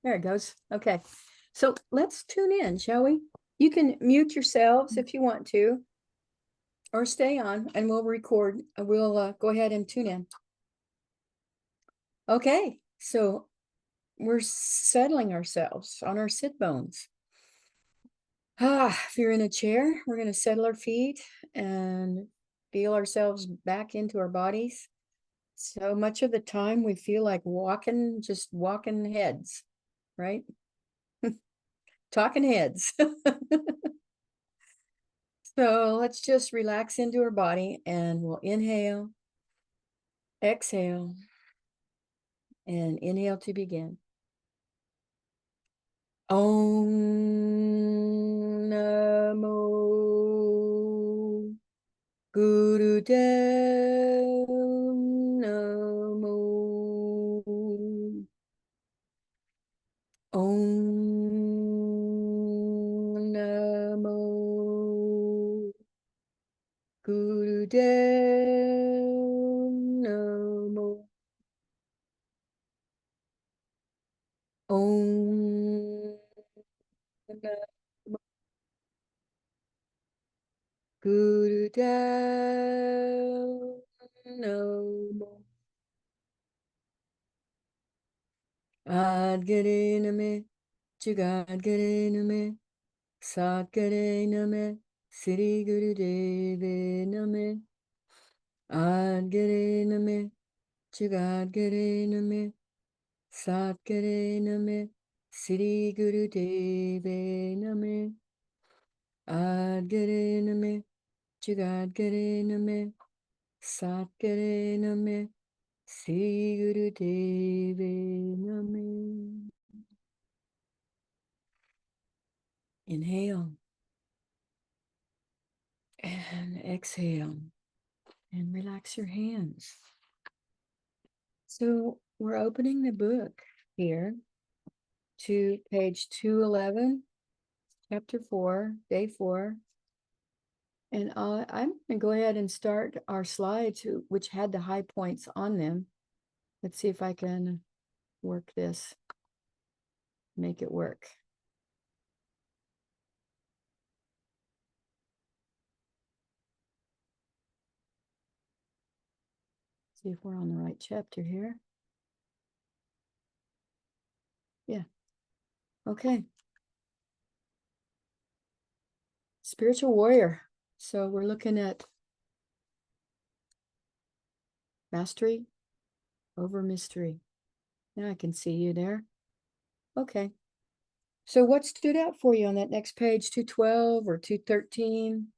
There it goes. Okay. So let's tune in, shall we? You can mute yourselves if you want to, or stay on and we'll record. We'll go ahead and tune in. Okay. So we're settling ourselves on our sit bones. If you're in a chair, we're going to settle our feet and feel ourselves back into our bodies. So much of the time we feel like walking, just walking heads, right? Talking heads. So let's just relax into our body and we'll inhale, exhale, and inhale to begin. Om Namo Gurudev Namo. Om Namo Gurudev Namo. Om Namo Gurudev Namo. Adgare Name, Jugadgare Name, Satgare Name, Sri Gurudeve Name. Adgare Name, Jugadgare Name, Satgare Name, Sri Gurudeve Name. Adgare Name, Jugadgare Name, Satgare Name, Sri Gurudeve Name. Inhale and exhale and relax your hands. So we're opening the book here to page 211, chapter 4, day 4. And I'm going to go ahead and start our slides, which had the high points on them. Let's see if I can work this, make it work. See if we're on the right chapter here. Yeah. Okay. Spiritual warrior. So we're looking at mastery over mystery. Now I can see you there. Okay. So what stood out for you on that next page, 212 or 213?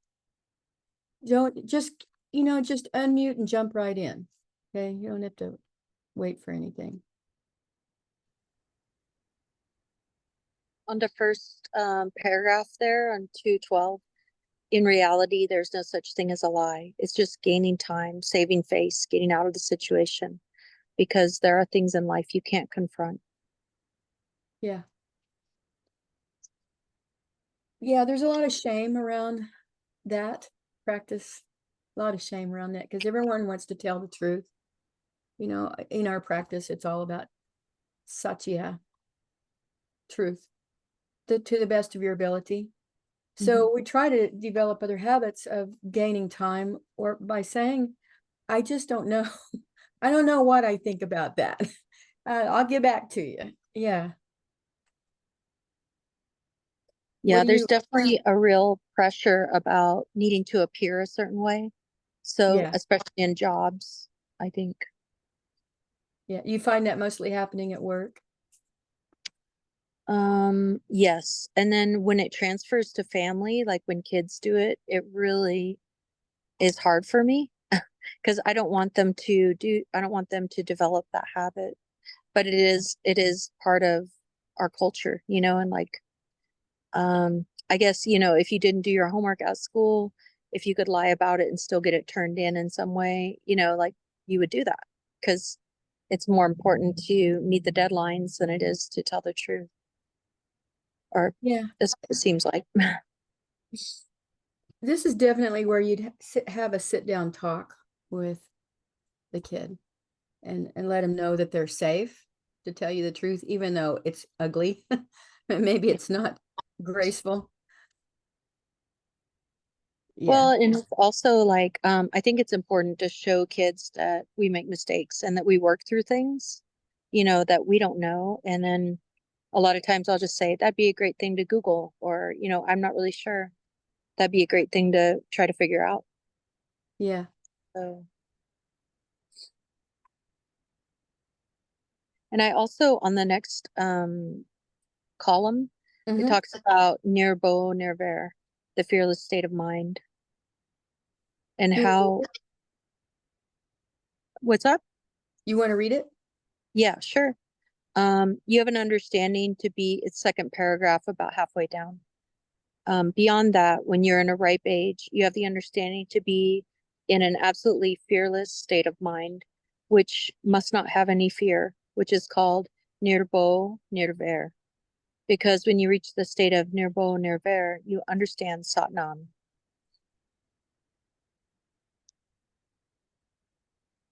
Don't just, just unmute and jump right in. Okay. You don't have to wait for anything. On the first paragraph there on 212, in reality, there's no such thing as a lie. It's just gaining time, saving face, getting out of the situation, because there are things in life you can't confront. Yeah. Yeah, there's a lot of shame around that practice. A lot of shame around that because everyone wants to tell the truth. In our practice, it's all about satya, truth, to the best of your ability. So we try to develop other habits of gaining time, or by saying, I just don't know. I don't know what I think about that. I'll get back to you. Yeah. Yeah, there's definitely a real pressure about needing to appear a certain way. So, Yeah. especially in jobs, I think. Yeah. You find that mostly happening at work? Yes. And then when it transfers to family, like when kids do it, it really is hard for me because I don't want them to develop that habit. But it is part of our culture, and like, I guess, if you didn't do your homework at school, if you could lie about it and still get it turned in some way, like you would do that because it's more important to meet the deadlines than it is to tell the truth. Or Yeah. this seems like. This is definitely where you'd have a sit down talk with the kid and let them know that they're safe to tell you the truth, even though it's ugly. Maybe it's not graceful. Yeah. Well, and it's also like, I think it's important to show kids that we make mistakes and that we work through things, that we don't know. And then a lot of times I'll just say, that'd be a great thing to Google, or, I'm not really sure. That'd be a great thing to try to figure out. Yeah. So, and I also, on the next column, it Mm-hmm. talks about nirbo nirvare, the fearless state of mind, and You, how, what's up? you want to read it? Yeah, sure. You have an understanding to be, its second paragraph about halfway down. Beyond that, when you're in a ripe age, you have the understanding to be in an absolutely fearless state of mind, which must not have any fear, which is called nirbo nirvare. Because when you reach the state of nirbo nirvare, you understand Satnam.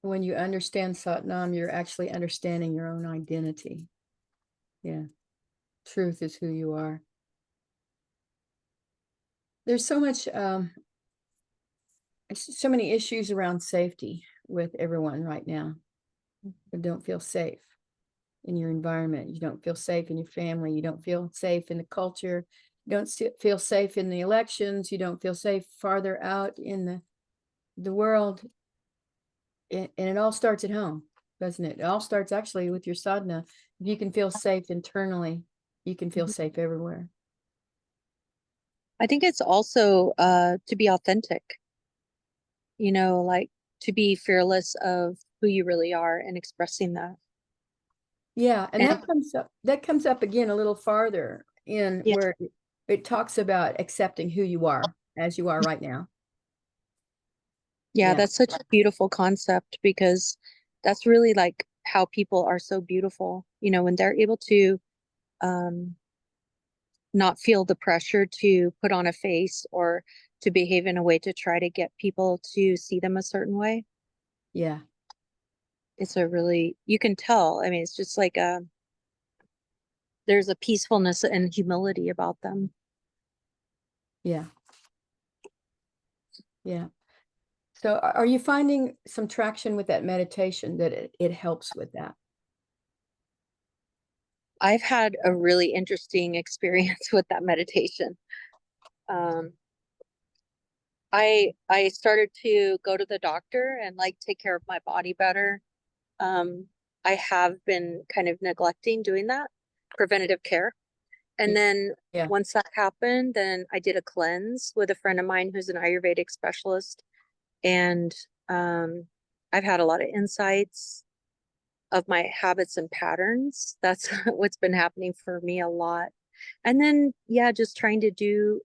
When you understand Satnam, you're actually understanding your own identity. Yeah. Truth is who you are. There's so much, so many issues around safety with everyone right now. Who don't feel safe in your environment. You don't feel safe in your family. You don't feel safe in the culture. You don't feel safe in the elections. You don't feel safe farther out in the world. And it all starts at home, doesn't it? It all starts actually with your sadhana. If you can feel safe internally, you can feel Mhm. safe everywhere. I think it's also to be authentic, like to be fearless of who you really are and expressing that. Yeah, and And that comes up again a little farther in yeah, where it talks about accepting who you are as you are right now. yeah, Yeah. that's such a beautiful concept because that's really like how people are so beautiful, when they're able to um, not feel the pressure to put on a face or to behave in a way to try to get people to see them a certain way. Yeah. It's a really, you can tell. I mean, it's just like there's a peacefulness and humility about them. Yeah. Yeah. So are you finding some traction with that meditation that it helps with that? I've had a really interesting experience with that meditation. Um, I started to go to the doctor and like take care of my body better. Um, I have been kind of neglecting doing that, preventative care. And then Yeah. once that happened, then I did a cleanse with a friend of mine who's an Ayurvedic specialist. And um, I've had a lot of insights of my habits and patterns. That's what's been happening for me a lot. And then, yeah, just trying to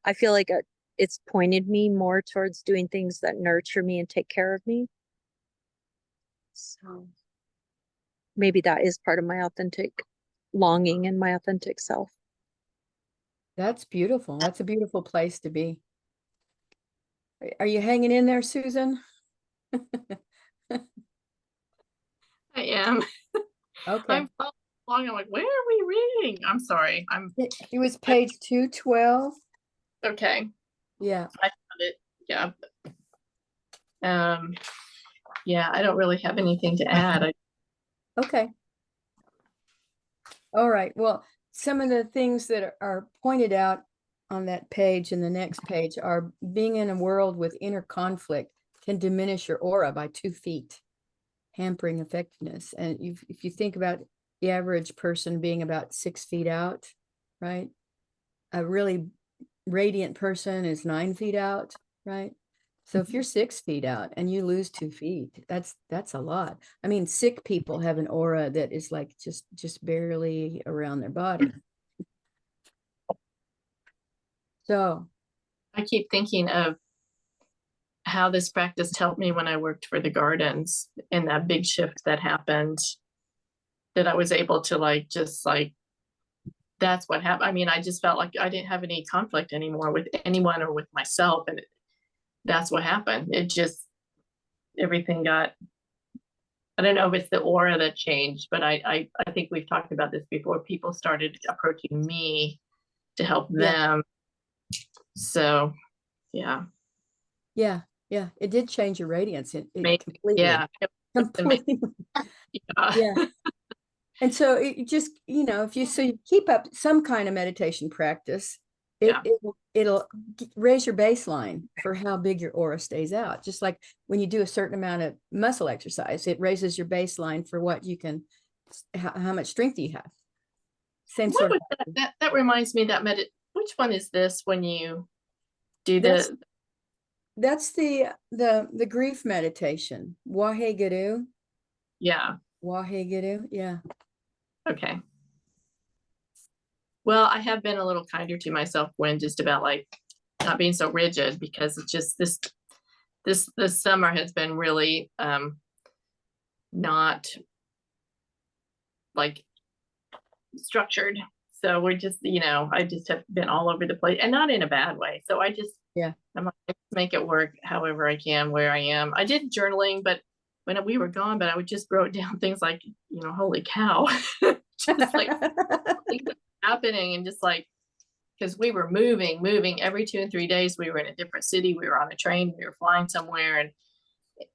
I feel like it's pointed me more towards doing things that nurture me and take care of me. So maybe that is part of my authentic longing and my authentic self. That's beautiful. That's a beautiful place to be. Are you hanging in there, Susan? I am. Okay. I'm following along. I'm like, where are we reading? I'm sorry. It was page 212. Okay. Yeah. I found it. Yeah. Um, yeah, I don't really have anything to add. Okay. All right. Well, some of the things that are pointed out on that page and the next page are being in a world with inner conflict can diminish your aura by 2 feet, hampering effectiveness. And if you think about the average person being about 6 feet out, right? A really radiant person is 9 feet out, right? So if you're 6 feet out and you lose 2 feet, that's a lot. I mean, sick people have an aura that is like just barely around their body. So I keep thinking of how this practice helped me when I worked for the gardens and that big shift that happened, that I was able to that's what happened. I mean, I just felt like I didn't have any conflict anymore with anyone or with myself. And that's what happened. It just, everything got I don't know if it's the aura that changed, but I think we've talked about this before. People started approaching me to help them. So yeah. Yeah. Yeah. It did change your radiance. It completely. Yeah. Completely. Yeah. And so it just, if you keep up some kind of meditation practice, it'll raise your baseline for how big your aura stays out. Just like when you do a certain amount of muscle exercise, it raises your baseline for what you can, how much strength you have. Same sort of. That reminds me that which one is this when you do that's the grief meditation. Waheguru. Yeah. Waheguru. Yeah. Okay. Well, I have been a little kinder to myself when just about like not being so rigid, because it's just this summer has been really not like structured. So we're just, I just have been all over the place, and not in a bad way. So I'm like, make it work however I can where I am. I did journaling, but when we were gone, but I would just wrote down things like, holy cow, just like things happening, and just like, because we were moving every 2 and 3 days. We were in a different city. We were on a train. We were flying somewhere,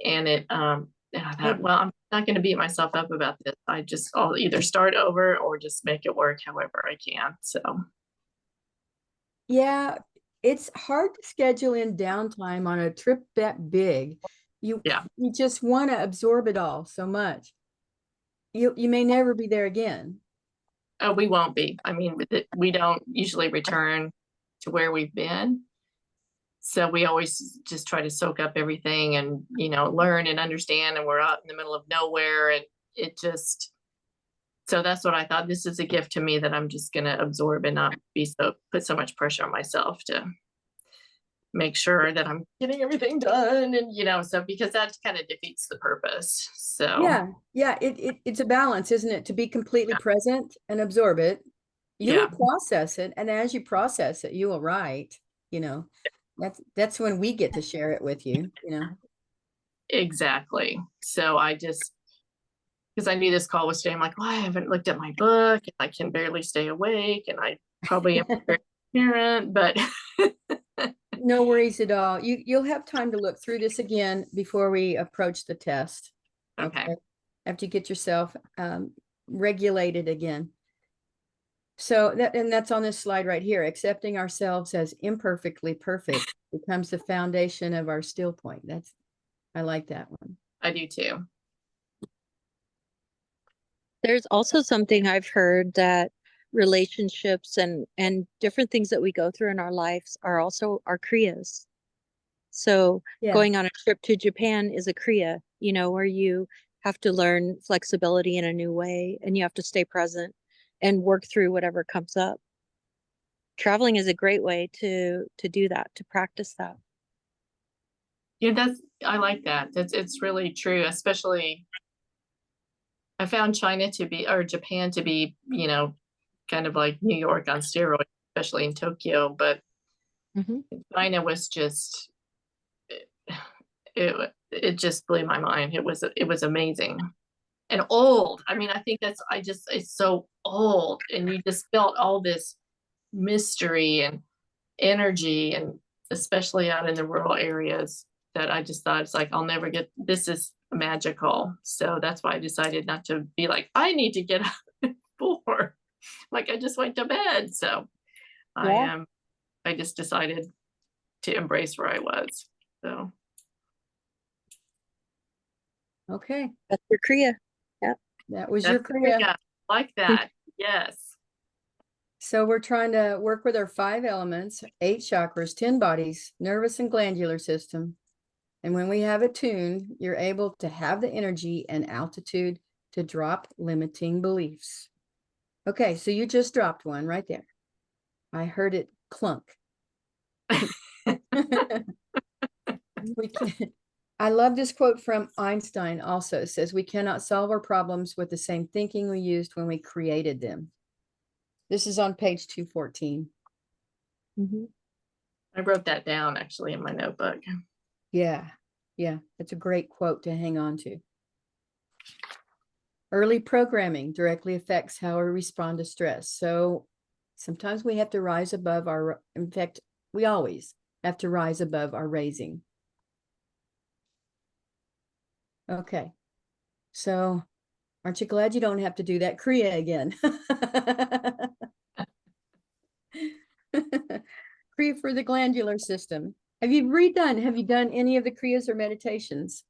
and I thought, well, I'm not going to beat myself up about this. I'll either start over or just make it work however I can. So yeah, it's hard to schedule in downtime on a trip that big. You just want to absorb it all so much. You may never be there again. Oh, we won't be. I mean, we don't usually return to where we've been. So we always just try to soak up everything and, learn and understand. And we're out in the middle of nowhere, and so that's what I thought. This is a gift to me that I'm just going to absorb and not put so much pressure on myself to make sure that I'm getting everything done. And, so because that kind of defeats the purpose. So yeah, it's a balance, isn't it? To be completely present and absorb it. You will process it. And as you process it, you will write, that's when we get to share it with you, Exactly. So because I knew this call was today, I'm like, well, I haven't looked at my book, and I can barely stay awake, and I probably am very parent, but no worries at all. You'll have time to look through this again before we approach the test. Okay. After you get yourself regulated again. So that's on this slide right here. Accepting ourselves as imperfectly perfect becomes the foundation of our still point. I like that one. I do too. There's also something I've heard, that relationships and different things that we go through in our lives are also our kriyas. So going on a trip to Japan is a kriya, where you have to learn flexibility in a new way, and you have to stay present and work through whatever comes up. Traveling is a great way to do that, to practice that. Yeah, I like that. It's really true, especially I found Japan to be, kind of like New York on steroids, especially in Tokyo. But China was just, it just blew my mind. It was amazing and old. I mean, I think it's so old, and you just felt all this mystery and energy, and especially out in the rural areas, that I just thought, it's like, I'll never get, this is magical. So that's why I decided not to be like, I need to get up at 4. Like, I just went to bed. So I just decided to embrace where I was. So. Okay. That's your kriya. Yeah. That was your kriya. Like that. Yes. So we're trying to work with our 5 elements, 8 chakras, 10 bodies, nervous and glandular system. And when we have it tuned, you're able to have the energy and altitude to drop limiting beliefs. Okay, so you just dropped one right there. I heard it clunk. I love this quote from Einstein also. It says, we cannot solve our problems with the same thinking we used when we created them. This is on page 214. I wrote that down actually in my notebook. Yeah. It's a great quote to hang on to. Early programming directly affects how we respond to stress. So sometimes we have to rise above our, in fact, we always have to rise above our raising. Okay. So aren't you glad you don't have to do that Kriya again? Kriya for the glandular system. Have you done any of the Kriyas or meditations?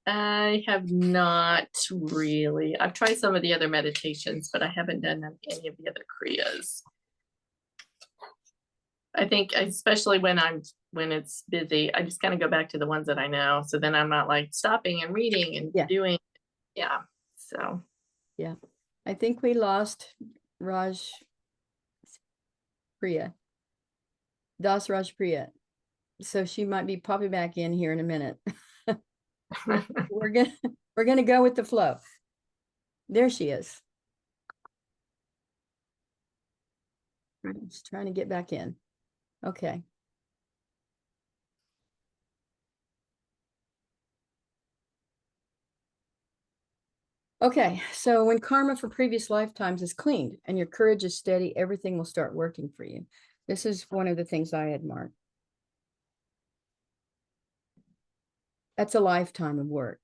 I have not really. I've tried some of the other meditations, but I haven't done any of the other Kriyas. I think especially when it's busy, I just kind of go back to the ones that I know. So then I'm not like stopping and reading and doing. Yeah. So. Yeah. I think we lost Raj Priya. Das Raj Priya. So she might be popping back in here in a minute. We're gonna go with the flow. There she is. I'm just trying to get back in. Okay. Okay, so when karma for previous lifetimes is cleaned and your courage is steady, everything will start working for you. This is one of the things I had marked. That's a lifetime of work.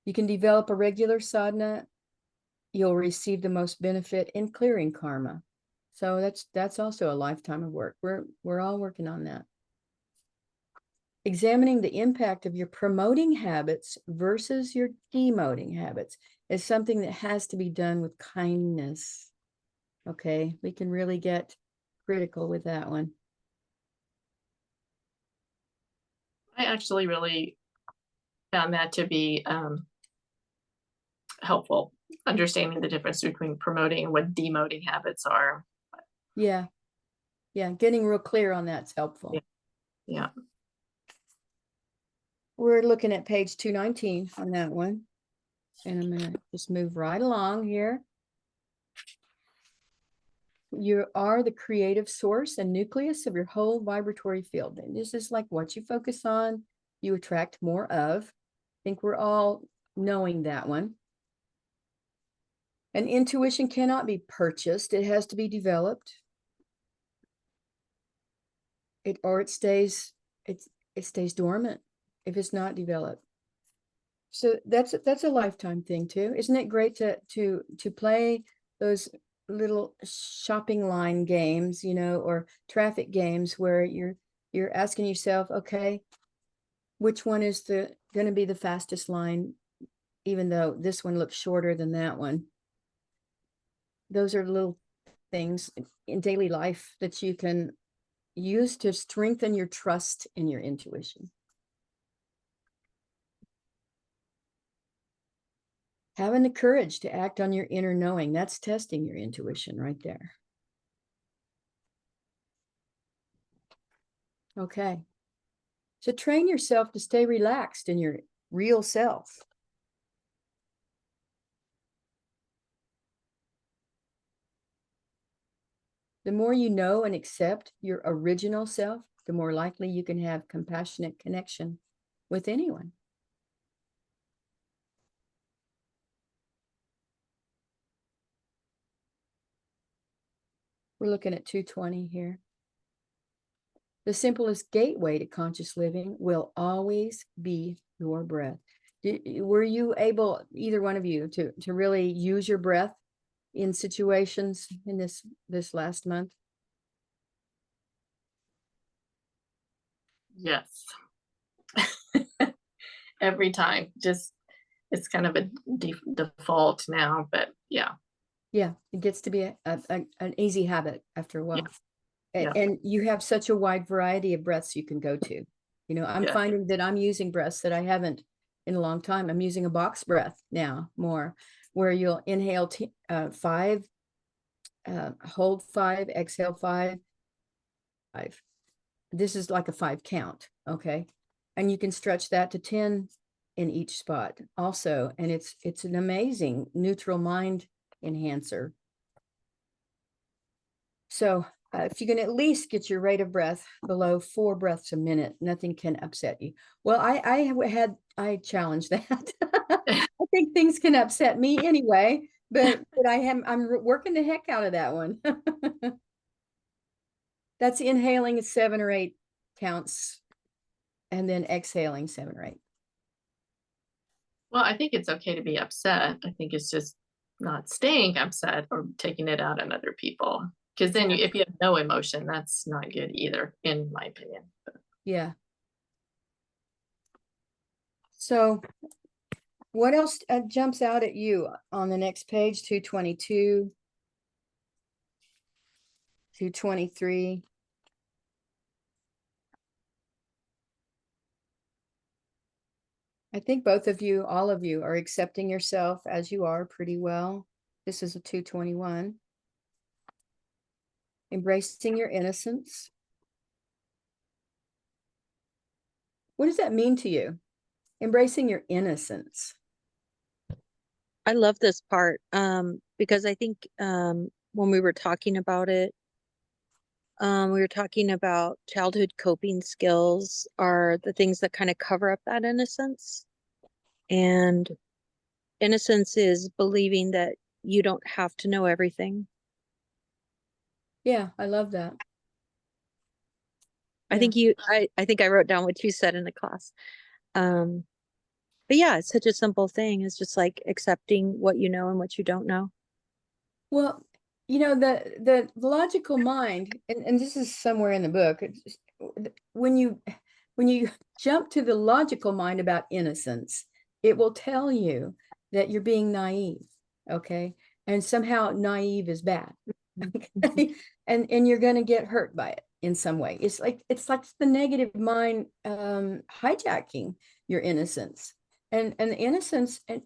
You can develop a regular sadhana. You'll receive the most benefit in clearing karma. So that's also a lifetime of work. We're all working on that. Examining the impact of your promoting habits versus your demoting habits is something that has to be done with kindness. Okay, we can really get critical with that one. I actually really found that to be helpful, understanding the difference between promoting and what demoting habits are. Yeah. Yeah, getting real clear on that's helpful. Yeah. We're looking at page 219 on that one. And I'm going to just move right along here. You are the creative source and nucleus of your whole vibratory field. And this is like what you focus on, you attract more of. I think we're all knowing that one. And intuition cannot be purchased. It has to be developed. It stays dormant if it's not developed. So that's a lifetime thing too. Isn't it great to play those little shopping line games, you know, or traffic games where you're asking yourself, okay, which one is going to be the fastest line, even though this one looks shorter than that one. Those are little things in daily life that you can use to strengthen your trust in your intuition. Having the courage to act on your inner knowing, that's testing your intuition right there. Okay. So train yourself to stay relaxed in your real self. The more you know and accept your original self, the more likely you can have compassionate connection with anyone. We're looking at 220 here. The simplest gateway to conscious living will always be your breath. Were you able, either one of you, to really use your breath in situations in this last month? Yes. Every time, just it's kind of a default now, but yeah. Yeah, it gets to be an easy habit after a while. Yeah. And you have such a wide variety of breaths you can go to. You know, I'm finding that I'm using breaths that I haven't in a long time. I'm using a box breath now more, where you'll inhale 5, hold 5, exhale 5. This is like a 5 count, okay? And you can stretch that to 10 in each spot also. And it's an amazing neutral mind enhancer. So if you can at least get your rate of breath below 4 breaths a minute, nothing can upset you. Well, I challenged that. I think things can upset me anyway, but I'm working the heck out of that one. That's inhaling 7 or 8 counts and then exhaling 7 or 8. Well, I think it's okay to be upset. I think it's just not staying upset or taking it out on other people. Because then if you have no emotion, that's not good either, in my opinion. Yeah. So what else jumps out at you on the next page? 222, 223. I think both of you, all of you, are accepting yourself as you are pretty well. This is a 221. Embracing your innocence. What does that mean to you? Embracing your innocence. I love this part because I think when we were talking about it, we were talking about childhood coping skills are the things that kind of cover up that innocence. And innocence is believing that you don't have to know everything. Yeah, I love that. I think I think I wrote down what you said in the class. But yeah, it's such a simple thing. It's just like accepting what you know and what you don't know. Well, the logical mind, and this is somewhere in the book, when you jump to the logical mind about innocence, it will tell you that you're being naive, okay? And somehow naive is bad. Okay? And you're going to get hurt by it in some way. It's like the negative mind hijacking your innocence. And the innocence, and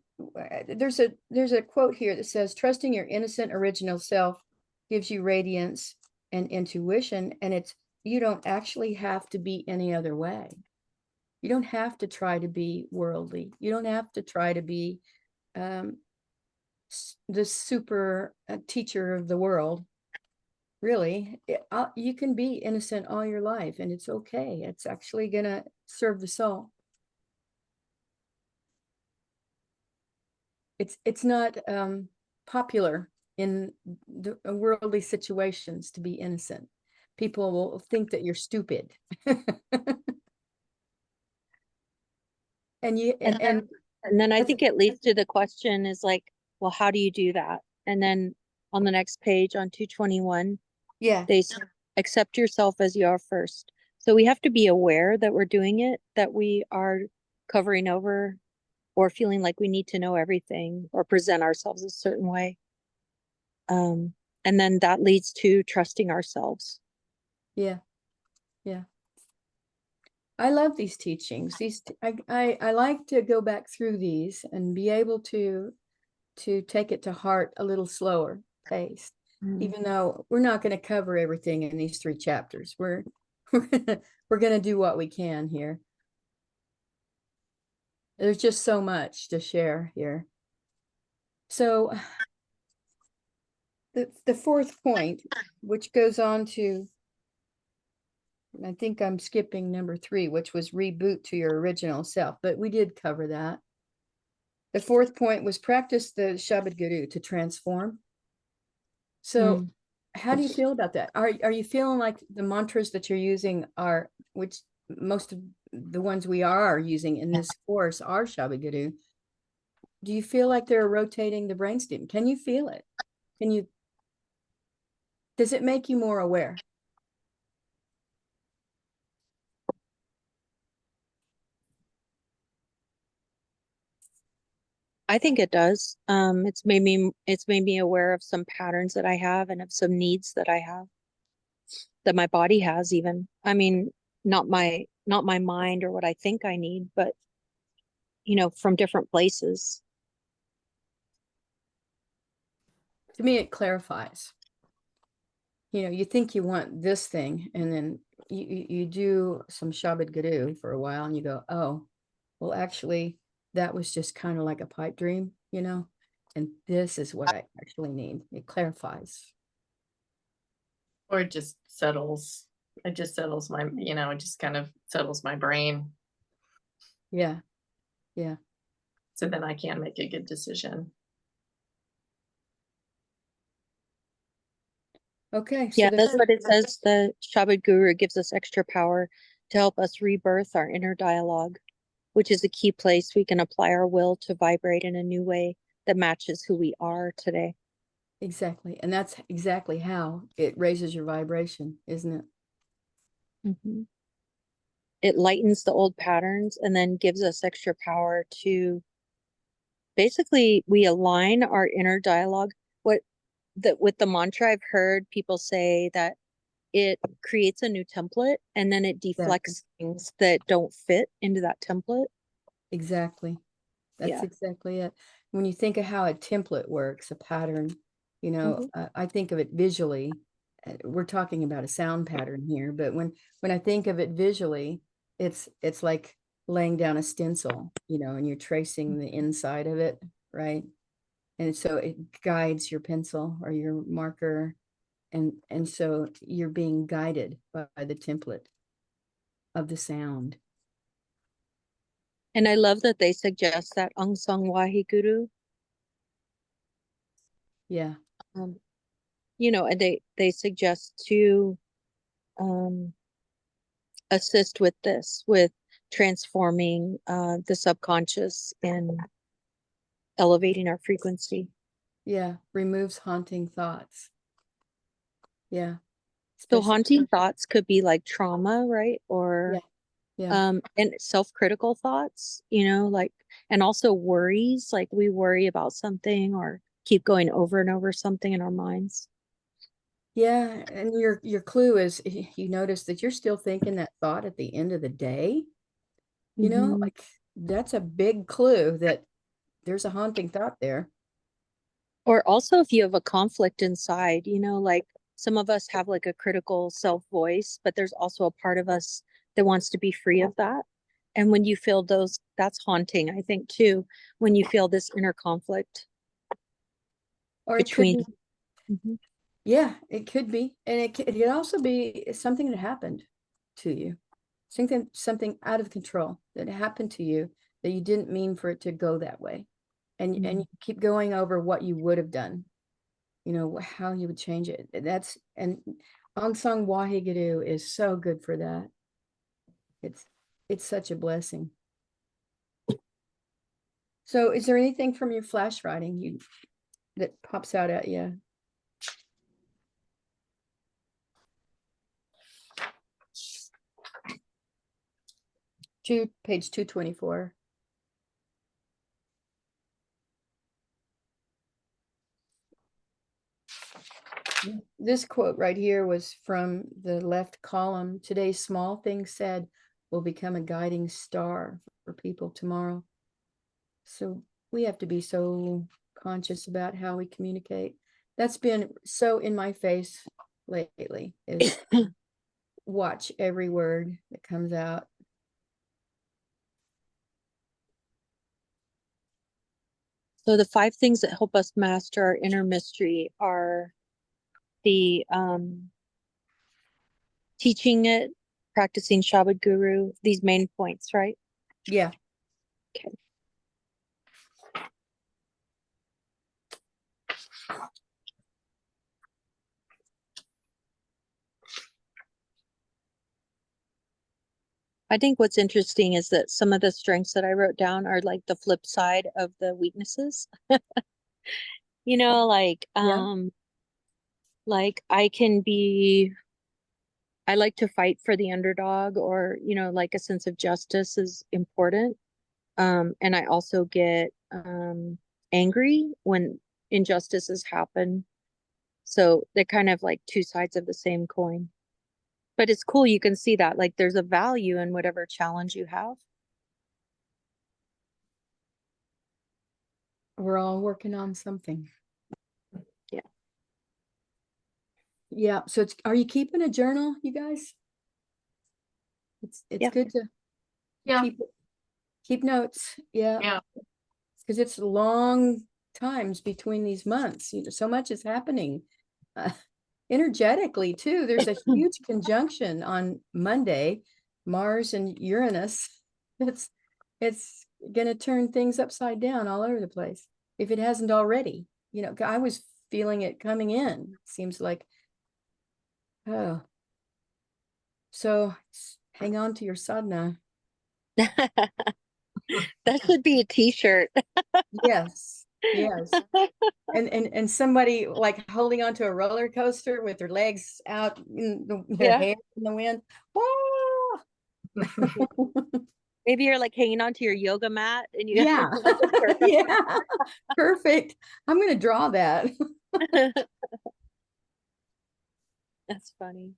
there's a quote here that says, trusting your innocent original self gives you radiance and intuition, and you don't actually have to be any other way. You don't have to try to be worldly. You don't have to try to be the super teacher of the world. Really, you can be innocent all your life, and it's okay. It's actually gonna serve the soul. It's not popular in the worldly situations to be innocent. People will think that you're stupid. And then I think it leads to the question is like, well, how do you do that? And then on the next page on 221, they say, accept yourself as you are first. So we have to be aware that we're doing it, that we are covering over or feeling like we need to know everything or present ourselves a certain way. And then that leads to trusting ourselves. Yeah. I love these teachings. I like to go back through these and be able to take it to heart a little slower paced, even though we're not going to cover everything in these 3 chapters. We're going to do what we can here. There's just so much to share here. So the 4th point, which goes on to, I think I'm skipping number 3, which was reboot to your original self, but we did cover that. The 4th point was practice the Shabad Guru to transform. So how do you feel about that? Are you feeling like the mantras that you're using are, which most of the ones we are using in this course are Shabad Guru? Do you feel like they're rotating the brainstem? Can you feel it? Does it make you more aware? I think it does. It's made me aware of some patterns that I have and of some needs that I have, that my body has even. I mean, not my mind or what I think I need, but from different places. To me, it clarifies. You think you want this thing, and then you do some Shabad Guru for a while, and you go, oh, well, actually, that was just kind of like a pipe dream, and this is what I actually need. It clarifies. Or it just settles. It just settles my, it just kind of settles my brain. Yeah. Yeah. So then I can make a good decision. Okay. So Yeah, the that's what it says. The Shabad Guru gives us extra power to help us rebirth our inner dialogue, which is a key place we can apply our will to vibrate in a new way that matches who we are today. exactly. And that's exactly how it raises your vibration, isn't it? Mhm. It lightens the old patterns and then gives us extra power to basically we align our inner dialogue. What that with the mantra I've heard people say that it creates a new template and then it deflects things that don't fit into that template. Exactly. That's Yeah. exactly it. When you think of how a template works, a pattern, Mhm. I think of it visually. We're talking about a sound pattern here, but when I think of it visually, it's like laying down a stencil, and you're tracing the inside of it, right? And so it guides your pencil or your marker, and so you're being guided by the template of the sound. And I love that they suggest that Aung San Waheguru. Yeah. Um, and they suggest to um, assist with this, with transforming the subconscious and elevating our frequency. Yeah. Removes haunting thoughts. Yeah. So Especially, haunting thoughts could be like trauma, right? Or yeah. and self-critical thoughts, like, and also worries, like we worry about something or keep going over and over something in our minds. Yeah. And your clue is you notice that you're still thinking that thought at the end of the day, Mhm. like that's a big clue that there's a haunting thought there. Or also if you have a conflict inside, like some of us have like a critical self voice, but there's also a part of us that wants to be free of that. And when you feel those, that's haunting, I think, too, when you feel this inner conflict Or it could between. be, Mhm. yeah, it could be. And it could also be something that happened to you. Something out of control that happened to you that you didn't mean for it to go that way. And you keep going over what you would have done, how you would change it. And Aung San Waheguru is so good for that. It's such a blessing. So is there anything from your flash writing that pops out at you? Page 224. This quote right here was from the left column. Today's small things said will become a guiding star for people tomorrow. So we have to be so conscious about how we communicate. That's been so in my face lately, is watch every word that comes out. So the 5 things that help us master our inner mystery are the teaching it, practicing Shabad Guru, these main points, right? Yeah. Okay. I think what's interesting is that some of the strengths that I wrote down are like the flip side of the weaknesses. Like Yeah. like I like to fight for the underdog, or like a sense of justice is important. And I also get angry when injustices happen. So they're kind of like two sides of the same coin. But it's cool, you can see that like there's a value in whatever challenge you have. We're all working on something. Yeah. Yeah. So are you keeping a journal, you guys? It's Yeah. good to Yeah. keep notes. Yeah. Yeah. Because it's long times between these months. So much is happening energetically too. There's a huge conjunction on Monday, Mars and Uranus. It's going to turn things upside down all over the place if it hasn't already. You know, I was feeling it coming in. Seems like, oh, so hang on to your sadhana. That should be a t-shirt. Yes, yes. And somebody like holding onto a roller coaster with their legs out in their Yeah. hair in the wind. Whoa! Maybe you're like hanging onto your yoga mat and you Yeah. Yeah. Perfect. I'm going to draw that. That's funny.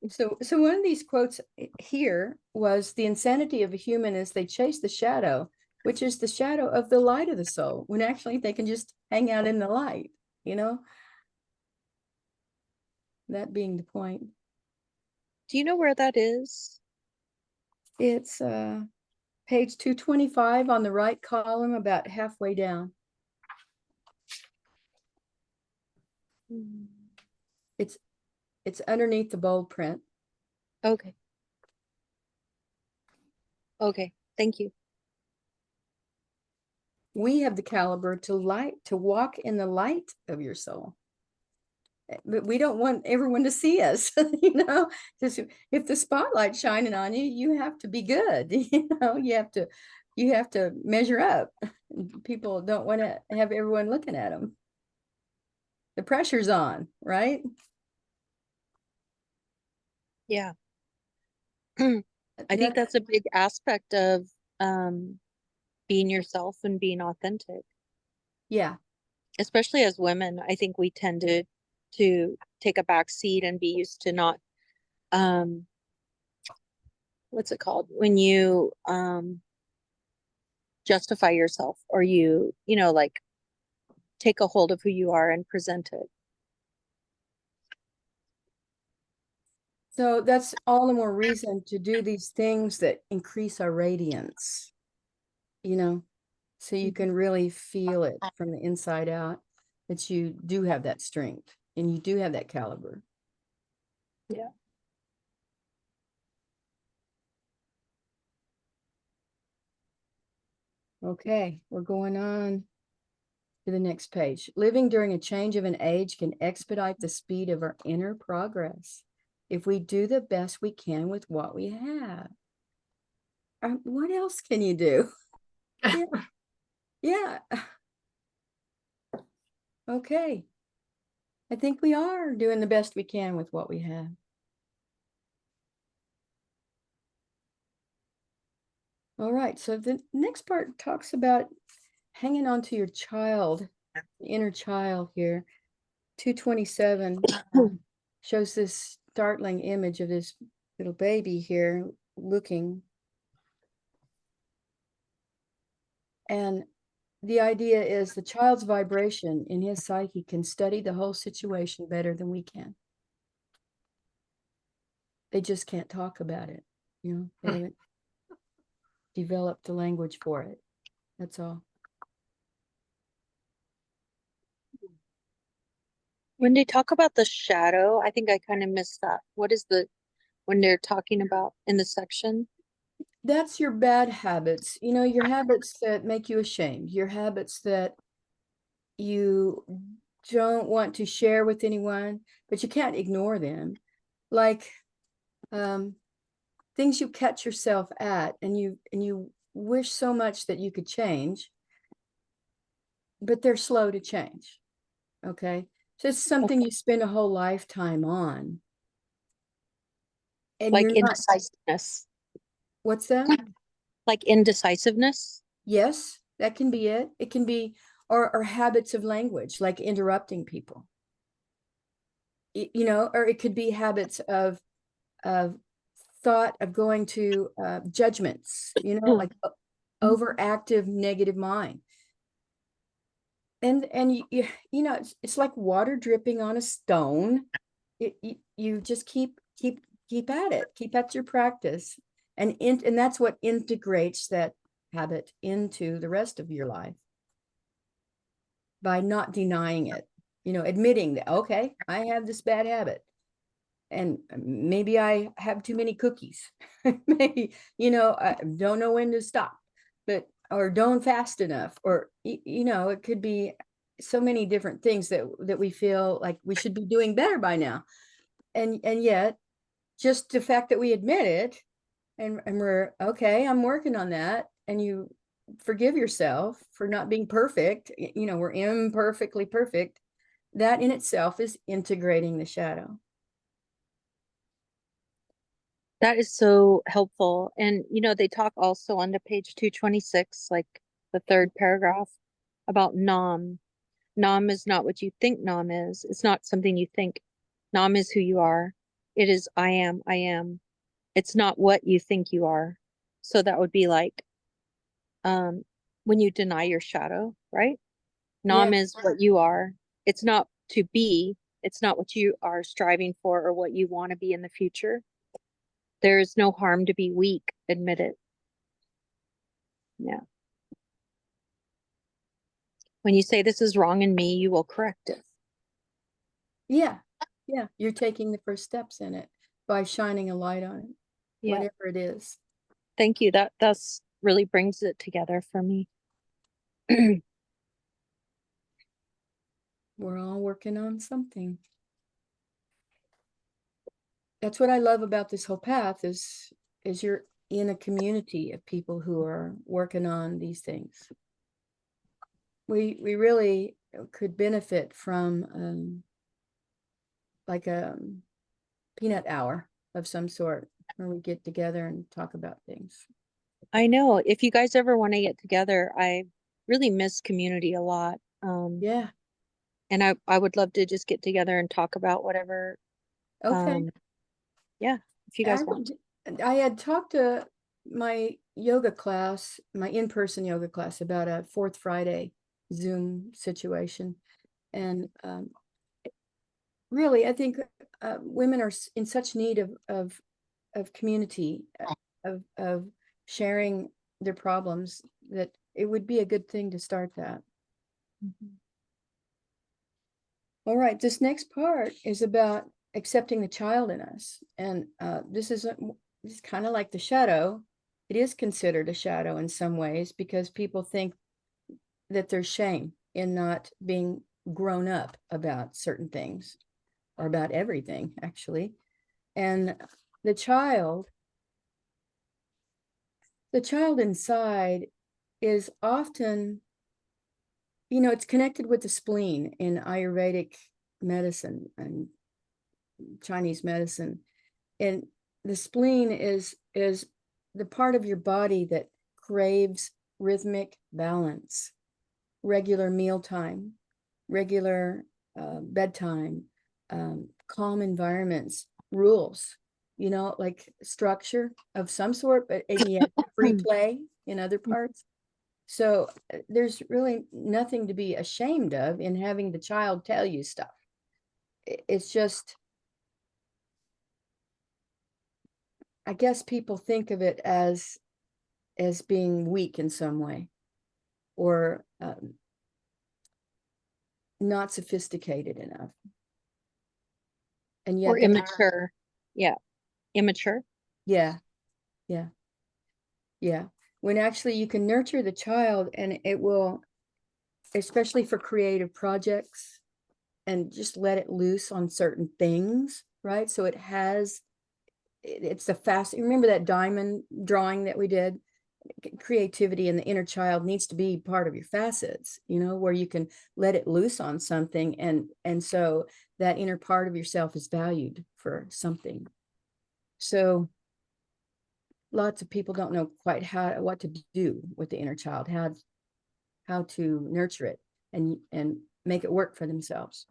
So one of these quotes here was, the insanity of a human is they chase the shadow, which is the shadow of the light of the soul, when actually they can just hang out in the light, you know, that being the point. Do you know where that is? It's page 225 on the right column, about halfway down. It's underneath the bold print. Okay. Okay. Thank you. We have the caliber to walk in the light of your soul. But we don't want everyone to see us, you know, because if the spotlight's shining on you, you have to be good. You know, you have to measure up. People don't want to have everyone looking at them. The pressure's on, right? Yeah. I think that's a big aspect of being yourself and being authentic. Yeah. Especially as women, I think we tend to take a back seat and be used to not what's it called when you justify yourself, or you know, like take a hold of who you are and present it. So that's all the more reason to do these things that increase our radiance, you know, so you can really feel it from the inside out, that you do have that strength and you do have that caliber. Yeah. Okay, we're going on to the next page. Living during a change of an age can expedite the speed of our inner progress if we do the best we can with what we have. What else can you do? Yeah. Yeah. Okay. I think we are doing the best we can with what we have. All right. So the next part talks about hanging on to your child, the inner child here. 227 shows this startling image of this little baby here looking. And the idea is the child's vibration in his psyche can study the whole situation better than we can. They just can't talk about it. You know, they haven't developed the language for it. That's all. When they talk about the shadow, I think I kind of missed that. What is when they're talking about in the section? That's your bad habits, you know, your habits that make you ashamed, your habits that you don't want to share with anyone, but you can't ignore them. Like things you catch yourself at, and you wish so much that you could change, but they're slow to change. Okay. So it's something you spend a whole lifetime on. And like you're not. Indecisiveness. What's that? Like indecisiveness? Yes, that can be it. It can be, or habits of language, like interrupting people. You know, or it could be habits of thought, of going to judgments, you know, like overactive negative mind. And you know, it's like water dripping on a stone. You just keep at it, keep at your practice, and that's what integrates that habit into the rest of your life, by not denying it. admitting that, okay, I have this bad habit, and maybe I have too many cookies. Maybe, I don't know when to stop, or don't fast enough, or, it could be so many different things that we feel like we should be doing better by now. And yet, just the fact that we admit it, and we're okay, I'm working on that, and you forgive yourself for not being perfect, we're imperfectly perfect, that in itself is integrating the shadow. That is so helpful. And, they talk also on the page 226, like the third paragraph, about Nam. Nam is not what you think Nam is. It's not something you think. Nam is who you are. It is I am, I am. It's not what you think you are. So that would be like when you deny your shadow, right? Yeah. Nam is what you are. It's not to be. It's not what you are striving for or what you want to be in the future. There is no harm to be weak. Admit it. Yeah. When you say this is wrong in me, you will correct it. Yeah. You're taking the first steps in it by shining a light on it, Yeah. whatever it is. Thank you. That's really brings it together for me. We're all working on something. That's what I love about this whole path is you're in a community of people who are working on these things. We really could benefit from like a peanut hour of some sort where we get together and talk about things. I know. If you guys ever want to get together, I really miss community a lot. Yeah. And I would love to just get together and talk about whatever. Okay. Yeah, if you guys want. I had talked to my yoga class, my in-person yoga class, about a Fourth Friday Zoom situation. And really, I think women are in such need of community, of sharing their problems, that it would be a good thing to start that. Mhm. All right, this next part is about accepting the child in us. And this is kind of like the shadow. It is considered a shadow in some ways because people think that there's shame in not being grown up about certain things, or about everything, actually. And the child inside is often, it's connected with the spleen in Ayurvedic medicine and Chinese medicine. And the spleen is the part of your body that craves rhythmic balance, regular mealtime, regular bedtime, calm environments, rules, like structure of some sort, but and yet free play in other parts. So there's really nothing to be ashamed of in having the child tell you stuff. It's just, I guess people think of it as being weak in some way, or not sophisticated enough. And yet Or immature. Yeah. Immature. Yeah. When actually you can nurture the child, and it will, especially for creative projects, and just let it loose on certain things, right? So it's the fast. Remember that diamond drawing that we did? Creativity in the inner child needs to be part of your facets, where you can let it loose on something, and so that inner part of yourself is valued for something. So lots of people don't know quite what to do with the inner child, how to nurture it and make it work for themselves.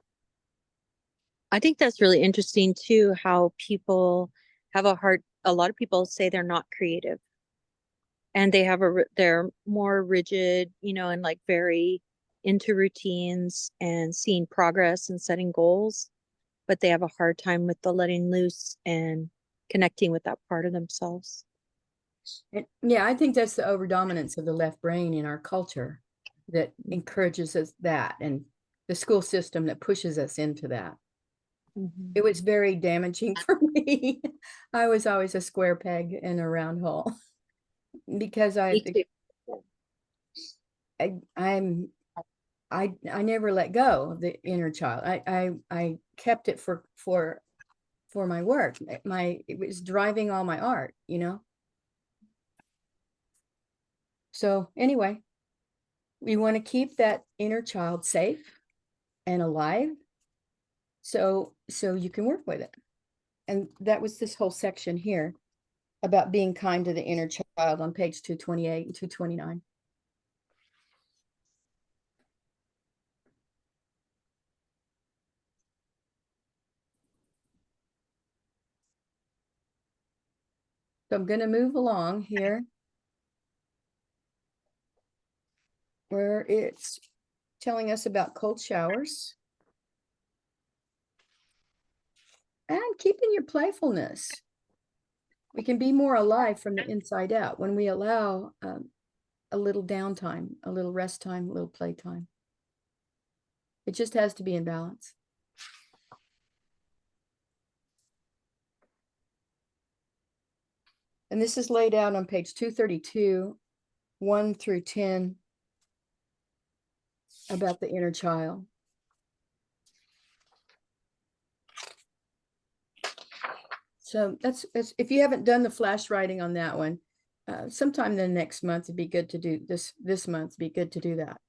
I think that's really interesting too, how people have a lot of people say they're not creative, and they're more rigid, and like very into routines and seeing progress and setting goals, but they have a hard time with the letting loose and connecting with that part of themselves. Yeah, I think that's the overdominance of the left brain in our culture that encourages us that, and the school system that pushes us into that. Mhm. It was very damaging for me. I was always a square peg in a round hole because Me too. I never let go of the inner child. I kept it for my work. It was driving all my art, you know. So anyway, we want to keep that inner child safe and alive, so you can work with it. And that was this whole section here about being kind to the inner child on page 228 and 229. So I'm going to move along here where it's telling us about cold showers and keeping your playfulness. We can be more alive from the inside out when we allow a little downtime, a little rest time, a little playtime. It just has to be in balance. And this is laid out on page 232, 1 through 10, about the inner child. So that's if you haven't done the flash writing on that one, sometime the next month it'd be good to do this month, be good to do that.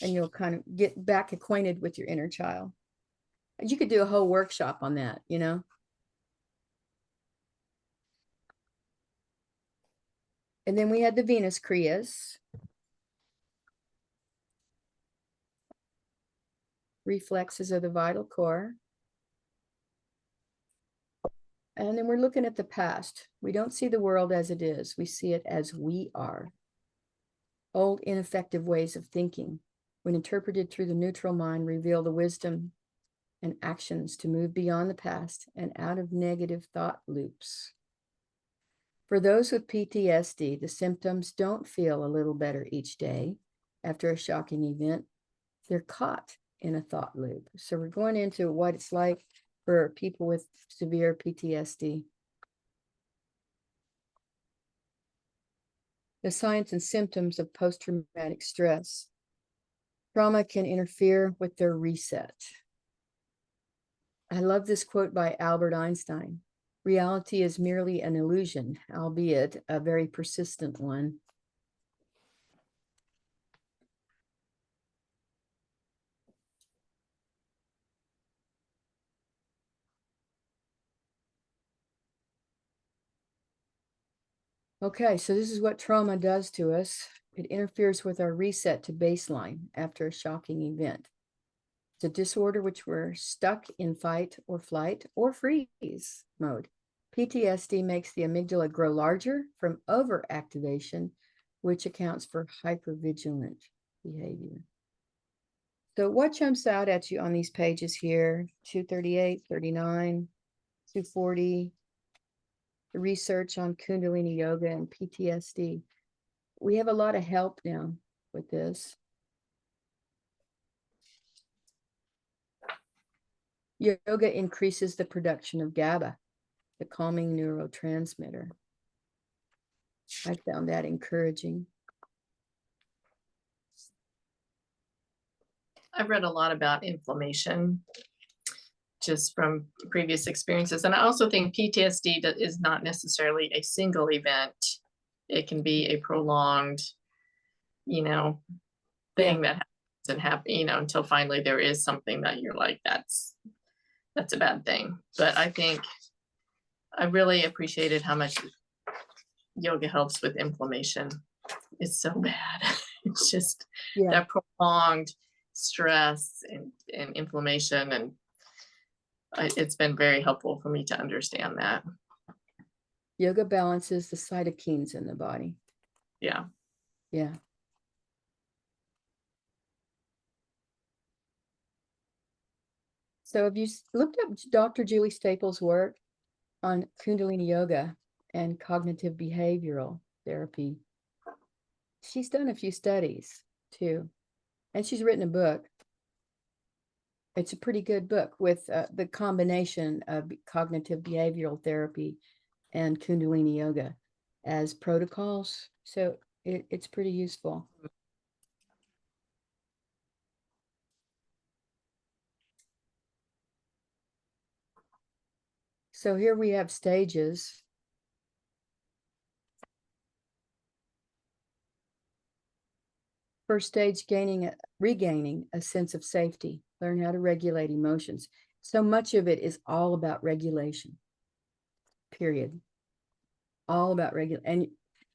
And you'll kind of get back acquainted with your inner child. You could do a whole workshop on that, you know. And then we had the Venus Kriyas. Reflexes of the vital core. And then we're looking at the past. We don't see the world as it is. We see it as we are. Old, ineffective ways of thinking, when interpreted through the neutral mind, reveal the wisdom and actions to move beyond the past and out of negative thought loops. For those with PTSD, the symptoms don't feel a little better each day after a shocking event. They're caught in a thought loop. So we're going into what it's like for people with severe PTSD. The signs and symptoms of post-traumatic stress. Trauma can interfere with their reset. I love this quote by Albert Einstein. Reality is merely an illusion, albeit a very persistent one. Okay, so this is what trauma does to us. It interferes with our reset to baseline after a shocking event. It's a disorder which we're stuck in fight or flight or freeze mode. PTSD makes the amygdala grow larger from overactivation, which accounts for hypervigilant behavior. So what jumps out at you on these pages here? 238, 39, 240, the research on Kundalini Yoga and PTSD. We have a lot of help now with this. Yoga increases the production of GABA, the calming neurotransmitter. I found that encouraging. I've read a lot about inflammation just from previous experiences. And I also think PTSD is not necessarily a single event. It can be a prolonged, thing that happens and happen, until finally there is something that you're like, that's a bad thing. But I think I really appreciated how much yoga helps with inflammation. It's so bad. It's just that prolonged stress and inflammation, and it's been very helpful for me to understand that. Yoga balances the cytokines in the body. Yeah. Yeah. So have you looked up Dr. Julie Staples' work on Kundalini Yoga and cognitive behavioral therapy? She's done a few studies too, and she's written a book. It's a pretty good book with the combination of cognitive behavioral therapy and Kundalini Yoga as protocols. So it's pretty useful. So here we have stages. First stage, regaining a sense of safety, learn how to regulate emotions. So much of it is all about regulation, period. All about regulate, and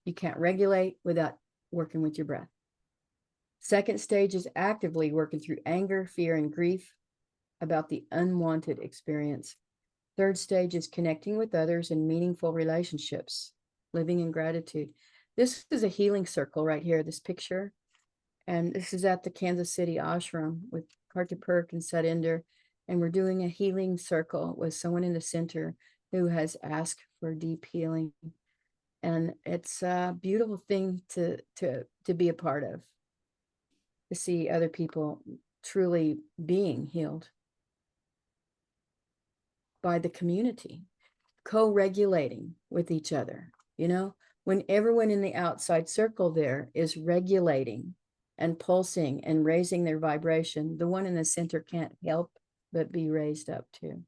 you can't regulate without working with your breath. Second stage is actively working through anger, fear, and grief about the unwanted experience. Third stage is connecting with others in meaningful relationships, living in gratitude. This is a healing circle right here, this picture. And this is at the Kansas City ashram with Karta Perk and Satinder. And we're doing a healing circle with someone in the center who has asked for deep healing. And it's a beautiful thing to be a part of, to see other people truly being healed by the community, co-regulating with each other. You know, when everyone in the outside circle there is regulating and pulsing and raising their vibration, the one in the center can't help but be raised up too.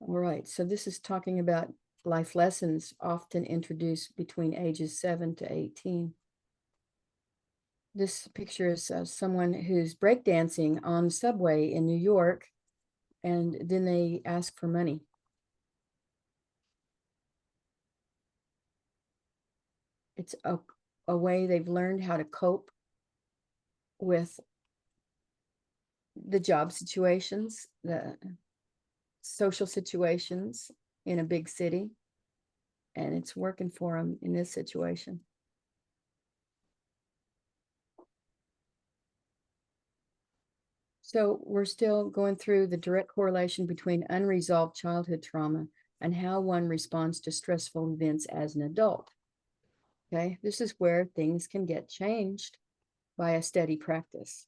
All right, so this is talking about life lessons often introduced between ages 7 to 18. This picture is someone who's breakdancing on subway in New York, and then they ask for money. It's a way they've learned how to cope with the job situations, the social situations in a big city, and it's working for them in this situation. So we're still going through the direct correlation between unresolved childhood trauma and how one responds to stressful events as an adult. Okay, this is where things can get changed by a steady practice.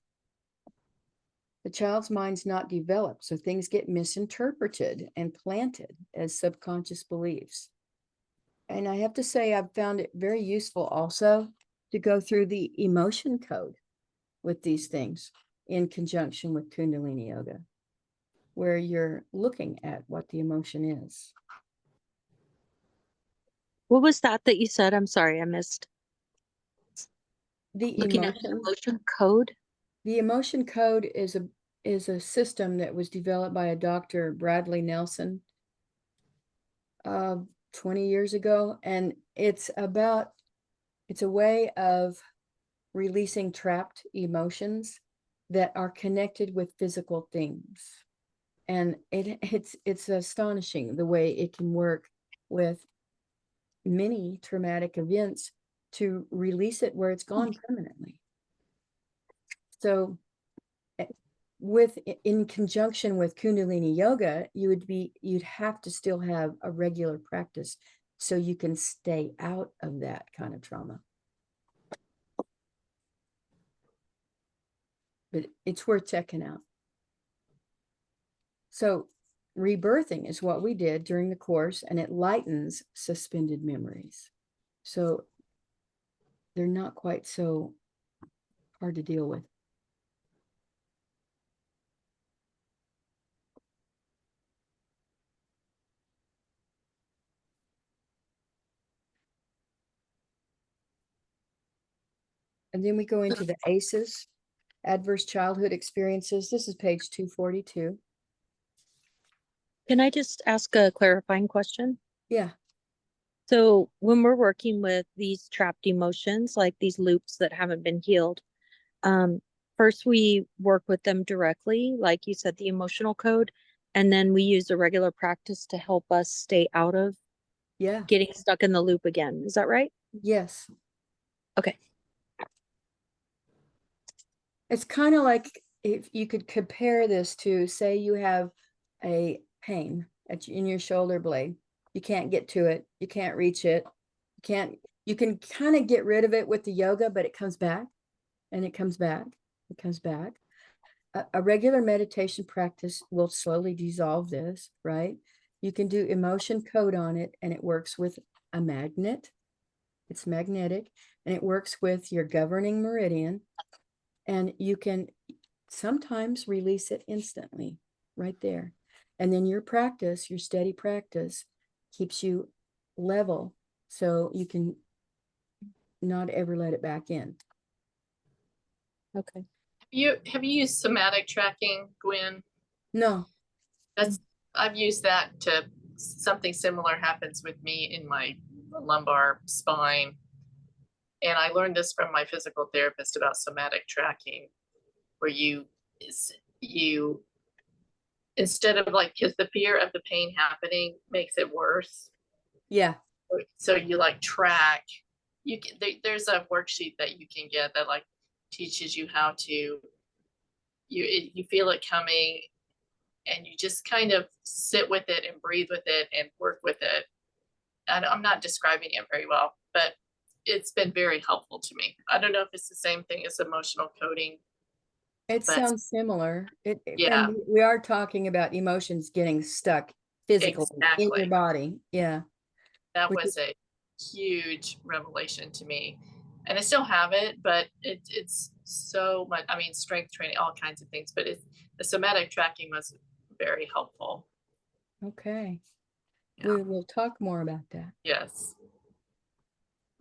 The child's mind's not developed, so things get misinterpreted and planted as subconscious beliefs. And I have to say, I've found it very useful also to go through the emotion code with these things in conjunction with Kundalini Yoga, where you're looking at what the emotion is. What was that you said? I'm sorry, I missed. The Looking at the emotion code. The emotion code is a system that was developed by a Dr. Bradley Nelson 20 years ago, and it's a way of releasing trapped emotions that are connected with physical things. And it's astonishing the way it can work with many traumatic events to release it where it's gone permanently. So in conjunction with Kundalini Yoga, you'd have to still have a regular practice so you can stay out of that kind of trauma. But it's worth checking out. So rebirthing is what we did during the course, and it lightens suspended memories. So they're not quite so hard to deal with. And then we go into the ACEs, adverse childhood experiences. This is page 242. Can I just ask a clarifying question? Yeah. So when we're working with these trapped emotions, like these loops that haven't been healed, first we work with them directly, like you said, the emotional code, and then we use a regular practice to help us stay out of getting stuck in the loop again. Is that right? Yes. Okay. It's kind of like if you could compare this to, say you have a pain in your shoulder blade. You can't get to it. You can't reach it. You can kind of get rid of it with the yoga, but it comes back and it comes back. It comes back. A regular meditation practice will slowly dissolve this, right? You can do emotion code on it, and it works with a magnet. It's magnetic, and it works with your governing meridian, and you can sometimes release it instantly right there. And then your practice, your steady practice, keeps you level, so you can not ever let it back in. Okay. Have you used somatic tracking, Gwen? No. I've used that to, something similar happens with me in my lumbar spine. And I learned this from my physical therapist about somatic tracking, where you instead of like, because the fear of the pain happening makes it worse. Yeah. So you like track, there's a worksheet that you can get that like teaches you how to, you feel it coming and you just kind of sit with it and breathe with it and work with it. And I'm not describing it very well, but it's been very helpful to me. I don't know if it's the same thing as emotional coding. It But sounds similar. yeah, And we are talking about emotions getting stuck physically in your exactly. body. Yeah. That Which was a huge revelation to me. And I still have it, but it's so much, I mean, strength training, all kinds of things, but the somatic tracking was very helpful. okay. Yeah. We will talk more about that. Yes.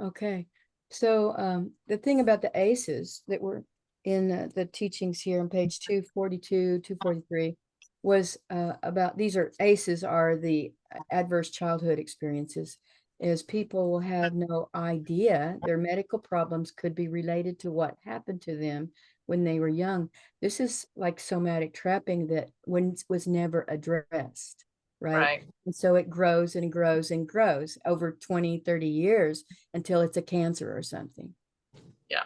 Okay. So the thing about the ACEs that were in the teachings here on page 242, 243 was about, these are ACEs are the adverse childhood experiences, is people will have no idea their medical problems could be related to what happened to them when they were young. This is like somatic trapping that was never addressed, right? Right. And so it grows and grows and grows over 20, 30 years until it's a cancer or something. Yeah.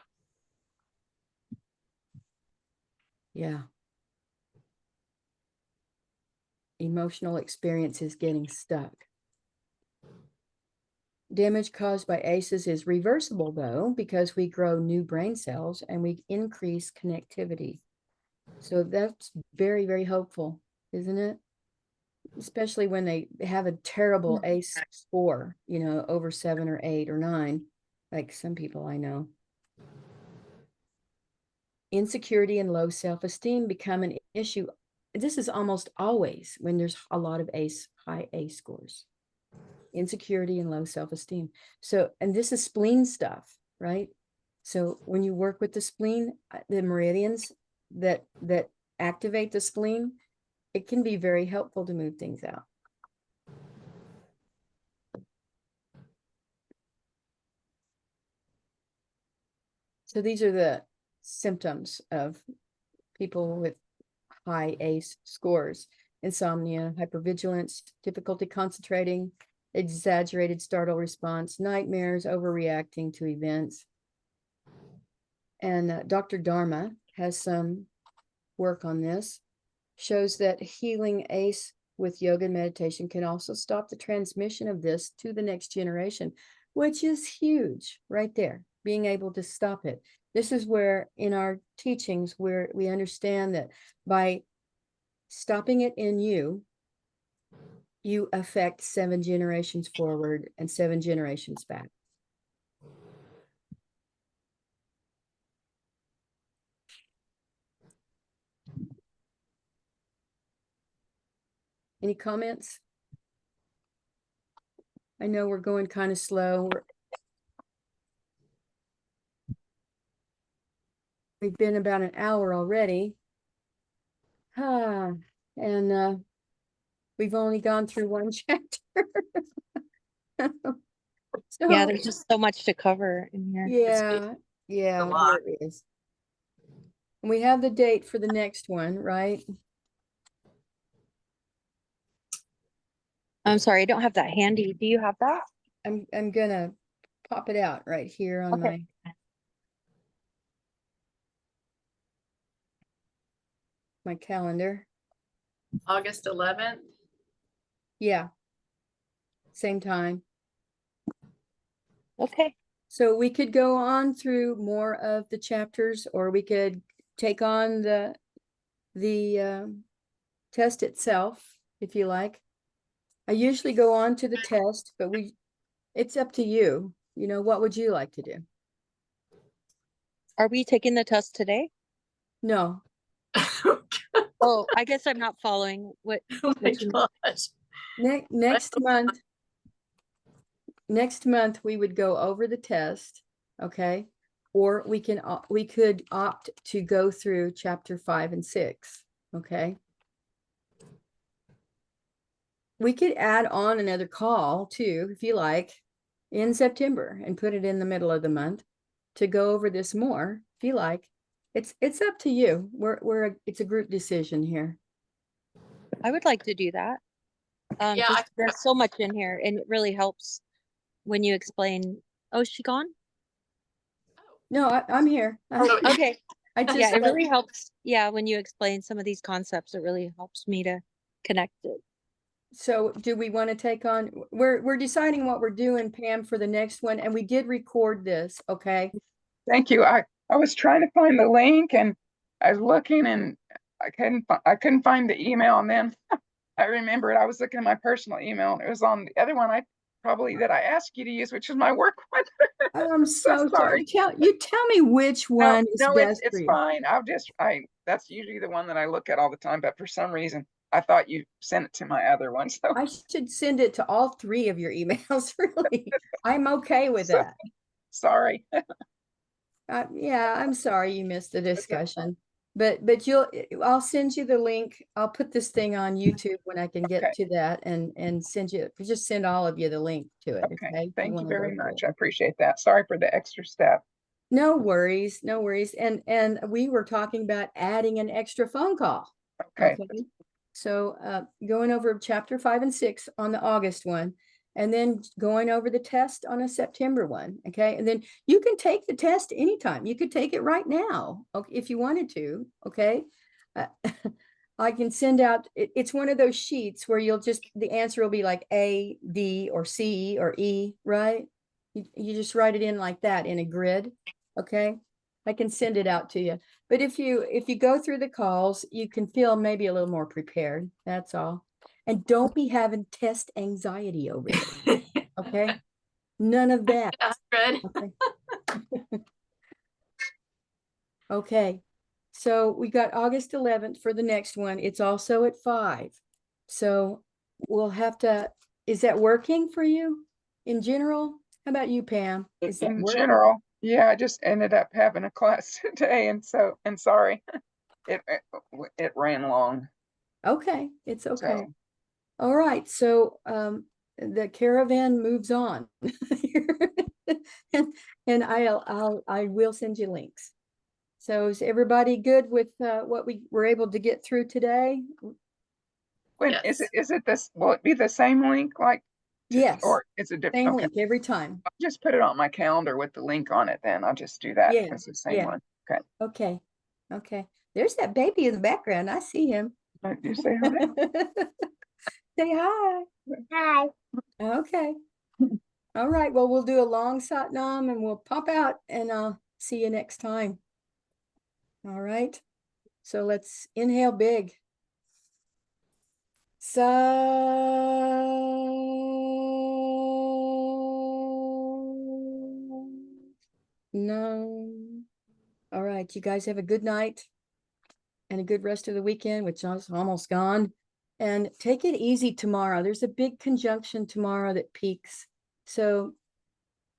Yeah. Emotional experiences getting stuck. Damage caused by ACEs is reversible, though, because we grow new brain cells and we increase connectivity. So that's very, very hopeful, isn't it? Especially when they have a terrible ACE score, you know, over 7 or 8 or 9, like some people I know. Insecurity and low self-esteem become an issue. This is almost always when there's a lot of high ACE scores. Insecurity and low self-esteem. So, and this is spleen stuff, right? So when you work with the spleen, the meridians that activate the spleen, it can be very helpful to move things out. So these are the symptoms of people with high ACE scores: insomnia, hypervigilance, difficulty concentrating, exaggerated startle response, nightmares, overreacting to events. And Dr. Dharma has some work on this, shows that healing ACE with yoga and meditation can also stop the transmission of this to the next generation, which is huge right there, being able to stop it. This is where in our teachings where we understand that by stopping it in you, you affect 7 generations forward and 7 generations back. Any comments? I know we're going kind of slow. We've been about an hour already. And we've only gone through one chapter. Yeah, So, there's just so much to cover in here. yeah, A yeah, lot. there is. And we have the date for the next one, right? I'm sorry, I don't have that handy. Do you have that? I'm gonna pop it out right here on Okay. my calendar. August 11th. Yeah. Same time. Okay. So we could go on through more of the chapters, or we could take on the test itself, if you like. I usually go on to the test, but it's up to you. You know, what would you like to do? Are we taking the test today? No, Oh, I guess I'm not following what Oh my you mean. gosh. next month we would go over the test, okay? Or we could opt to go through chapter 5 and 6, okay? We could add on another call too, if you like, in September and put it in the middle of the month to go over this more, if you like. It's up to you. It's a group decision here. I would like to do that. Yeah, Just there's so much in here, and it really helps when you explain. Oh, is she gone? No, I'm here. Oh, okay. I just Yeah, it really helps. Yeah, when you explain some of these concepts, it really helps me to connect it. So do we want to take on, we're deciding what we're doing, Pam, for the next one, and we did record this, okay? Thank you. I was trying to find the link and I was looking and I couldn't find the email, and then I remembered I was looking at my personal email and it was on the other one that I asked you to use, which is my work one. Oh, I'm so sorry. Sorry. Tell me which one is No, best for it's you. fine. That's usually the one that I look at all the time, but for some reason I thought you sent it to my other one. So I should send it to all 3 of your emails, really. I'm okay with that. sorry. Yeah, I'm sorry you missed the okay. discussion, but I'll send you the link. I'll put this thing on YouTube when I can get Okay. to that and just send all of you the link to it. Okay. If Thank you wanna very go through much. it. I appreciate that. Sorry for the extra step. No worries, no worries. And we were talking about adding an extra phone call. Okay. So going over chapter 5 and 6 on the August one, and then going over the test on a September one. Okay. And then you can take the test anytime. You could take it right now, okay, if you wanted to. Okay. Uh, I can send out, it's one of those sheets where the answer will be like A, D, or C, or E, right? You just write it in like that in a grid. Okay. I can send it out to you. But if you go through the calls, you can feel maybe a little more prepared. That's all. And don't be having test anxiety over it. Okay. None of that. Good. Okay. Okay. So we got August 11th for the next one. It's also at 5. So we'll have to, is that working for you in general? How about you, Pam? Is that In working? general, yeah, I just ended up having a class today, and sorry, it ran long. Okay, it's okay. So All right, so the caravan moves on. and I will send you links. So is everybody good with what we were able to get through today? when Yes. is it this? Will it be the same link Yes, or is it different? same Okay, link every time. I'll just put it on my calendar with the link on it. Then I'll just do that. Yeah, It's the same yeah. one. Okay. Okay, okay. There's that baby in the background. I see him. You say hi. Say hi. Hi. Okay. All right. Well, we'll do a long sat nam and we'll pop out and I'll see you next time. All right. So let's inhale big. Sa. No. All right. You guys have a good night and a good rest of the weekend, which is almost gone. And take it easy tomorrow. There's a big conjunction tomorrow that peaks. So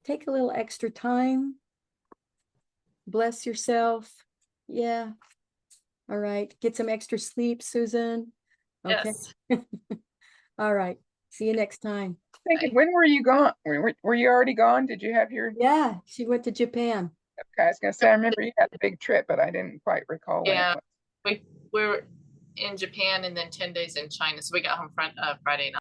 take a little extra time. Bless yourself. Yeah. All right. Get some extra sleep, Susan. Okay. Yes. All right. See you next time. Thinking, when were you gone? Were you already gone? Did you have your? Yeah, she went to Japan. Okay, I was gonna say I remember you had a big trip, but I didn't quite recall when it Yeah. was. We were in Japan and then 10 days in China. So we got home Friday night.